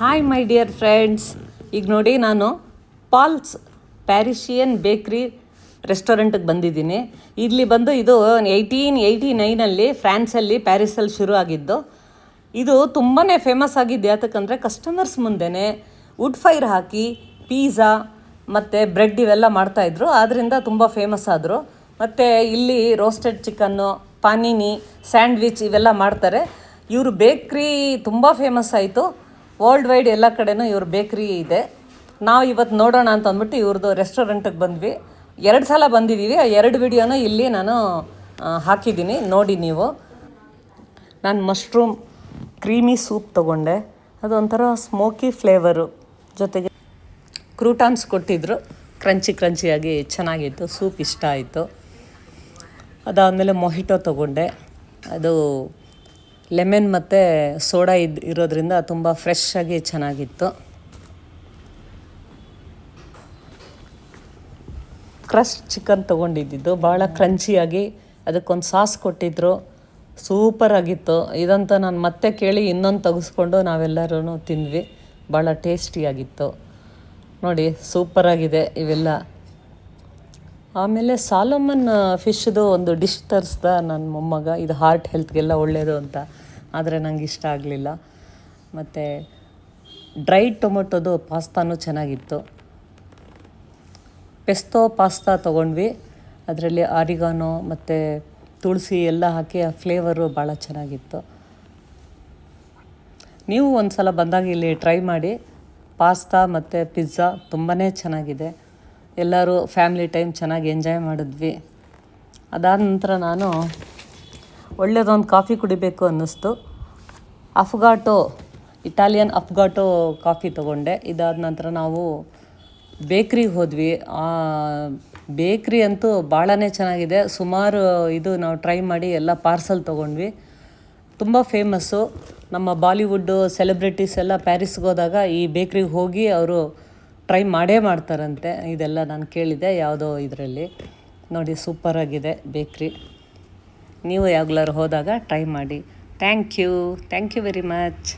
Hi my dear friends, ಈಗ ನೋಡಿ ನಾನು ಪಾಲ್ಸ್ ಪ್ಯಾರಿಷಿಯನ್ ಬೇಕ್ರಿ ರೆಸ್ಟೋರೆಂಟಿಗೆ ಬಂದಿದ್ದೀನಿ. ಇಲ್ಲಿ ಬಂದು ಇದು 1889 ಫ್ರಾನ್ಸಲ್ಲಿ ಪ್ಯಾರಿಸಲ್ಲಿ ಶುರು ಆಗಿದ್ದು. ಇದು ತುಂಬಾ ಫೇಮಸ್ ಆಗಿದ್ದು ಯಾತಕ್ಕಂದರೆ ಕಸ್ಟಮರ್ಸ್ ಮುಂದೆನೇ ವುಡ್ ಫೈರ್ ಹಾಕಿ ಪಿಜ್ಜಾ ಮತ್ತು ಬ್ರೆಡ್ ಇವೆಲ್ಲ ಮಾಡ್ತಾಯಿದ್ರು. ಆದ್ದರಿಂದ ತುಂಬ ಫೇಮಸ್ ಆದರು. ಮತ್ತು ಇಲ್ಲಿ ರೋಸ್ಟೆಡ್ ಚಿಕನ್ನು, ಪಾನಿನಿ, ಸ್ಯಾಂಡ್ವಿಚ್ ಇವೆಲ್ಲ ಮಾಡ್ತಾರೆ. ಇವರು ಬೇಕ್ರಿ ತುಂಬ ಫೇಮಸ್ ಆಯಿತು. ವರ್ಲ್ಡ್ ವೈಡ್ ಎಲ್ಲ ಕಡೆನೂ ಇವ್ರ ಬೇಕ್ರಿ ಇದೆ. ನಾವು ಇವತ್ತು ನೋಡೋಣ ಅಂತ ಅಂದ್ಬಿಟ್ಟು ಇವ್ರದ್ದು ರೆಸ್ಟೋರೆಂಟಿಗೆ ಬಂದ್ವಿ. 2 ಸಲ ಬಂದಿದ್ದೀವಿ. ಆ 2 ವಿಡಿಯೋನೂ ಇಲ್ಲಿ ನಾನು ಹಾಕಿದ್ದೀನಿ, ನೋಡಿ ನೀವು. ನಾನು ಮಶ್ರೂಮ್ ಕ್ರೀಮಿ ಸೂಪ್ ತೊಗೊಂಡೆ. ಅದು ಒಂಥರ ಸ್ಮೋಕಿ ಫ್ಲೇವರು, ಜೊತೆಗೆ ಕ್ರೂಟಾನ್ಸ್ ಕೊಟ್ಟಿದ್ದರು. ಕ್ರಂಚಿಯಾಗಿ ಚೆನ್ನಾಗಿತ್ತು. ಸೂಪ್ ಇಷ್ಟ ಆಯಿತು. ಅದಾದಮೇಲೆ ಮೊಹಿಟೋ ತೊಗೊಂಡೆ. ಅದು ಲೆಮನ್ ಮತ್ತು ಸೋಡಾ ಇರೋದ್ರಿಂದ ತುಂಬ ಫ್ರೆಶ್ ಆಗಿ ಚೆನ್ನಾಗಿತ್ತು. ಕ್ರಶ್ ಚಿಕನ್ ತೊಗೊಂಡಿದ್ದು ಭಾಳ ಕ್ರಂಚಿಯಾಗಿ, ಅದಕ್ಕೊಂದು ಸಾಸ್ ಕೊಟ್ಟಿದ್ದರು. ಸೂಪರಾಗಿತ್ತು. ಇದಂತ ನಾನು ಮತ್ತೆ ಕೇಳಿ ಇನ್ನೊಂದು ತೆಗೆಸ್ಕೊಂಡು ನಾವೆಲ್ಲರೂ ತಿಂದ್ವಿ. ಭಾಳ ಟೇಸ್ಟಿಯಾಗಿತ್ತು ನೋಡಿ, ಸೂಪರಾಗಿದೆ ಇವೆಲ್ಲ. ಆಮೇಲೆ ಸಾಲಮನ್ ಫಿಶ್ದು ಒಂದು ಡಿಶ್ ತರಿಸ್ದ ನನ್ನ ಮೊಮ್ಮಗ. ಇದು ಹಾರ್ಟ್ ಹೆಲ್ತ್ಗೆಲ್ಲ ಒಳ್ಳೆಯದು ಅಂತ, ಆದರೆ ನಂಗೆ ಇಷ್ಟ ಆಗಲಿಲ್ಲ. ಮತ್ತು ಡ್ರೈಡ್ ಟೊಮೊಟೊದು ಪಾಸ್ತಾನೂ ಚೆನ್ನಾಗಿತ್ತು. ಪೆಸ್ತೋ ಪಾಸ್ತಾ ತೊಗೊಂಡ್ವಿ. ಅದರಲ್ಲಿ ಆರಿಗಾನೋ ಮತ್ತು ತುಳಸಿ ಎಲ್ಲ ಹಾಕಿ ಆ ಫ್ಲೇವರು ಭಾಳ ಚೆನ್ನಾಗಿತ್ತು. ನೀವು ಒಂದು ಸಲ ಬಂದಾಗ ಇಲ್ಲಿ ಟ್ರೈ ಮಾಡಿ. ಪಾಸ್ತಾ ಮತ್ತು ಪಿಜ್ಜಾ ತುಂಬಾ ಚೆನ್ನಾಗಿದೆ. ಎಲ್ಲರೂ ಫ್ಯಾಮ್ಲಿ ಟೈಮ್ ಚೆನ್ನಾಗಿ ಎಂಜಾಯ್ ಮಾಡಿದ್ವಿ. ಅದಾದ ನಂತರ ನಾನು ಒಳ್ಳೆಯದೊಂದು ಕಾಫಿ ಕುಡಿಬೇಕು ಅನ್ನಿಸ್ತು. ಅಫ್ಗಾಟೋ, ಇಟಾಲಿಯನ್ ಅಫ್ಗಾಟೋ ಕಾಫಿ ತೊಗೊಂಡೆ. ಇದಾದ ನಂತರ ನಾವು ಬೇಕ್ರಿಗೆ ಹೋದ್ವಿ. ಆ ಬೇಕ್ರಿ ಅಂತೂ ಭಾಳನೇ ಚೆನ್ನಾಗಿದೆ. ಸುಮಾರು ಇದು ನಾವು ಟ್ರೈ ಮಾಡಿ ಎಲ್ಲ ಪಾರ್ಸಲ್ ತೊಗೊಂಡ್ವಿ. ತುಂಬ ಫೇಮಸ್ಸು. ನಮ್ಮ ಬಾಲಿವುಡ್ಡು ಸೆಲೆಬ್ರಿಟೀಸ್ ಎಲ್ಲ ಪ್ಯಾರಿಸ್ಗೆ ಹೋದಾಗ ಈ ಬೇಕ್ರಿಗೆ ಹೋಗಿ ಅವರು ಟ್ರೈ ಮಾಡೇ ಮಾಡ್ತಾರಂತೆ. ಇದೆಲ್ಲ ನಾನು ಕೇಳಿದೆ ಯಾವುದೋ ಇದರಲ್ಲಿ. ನೋಡಿ, ಸೂಪರಾಗಿದೆ ಬೇಕ್ರಿ. ನೀವು ಯಾವಾಗಲಾರು ಹೋದಾಗ ಟ್ರೈ ಮಾಡಿ. Thank you very much.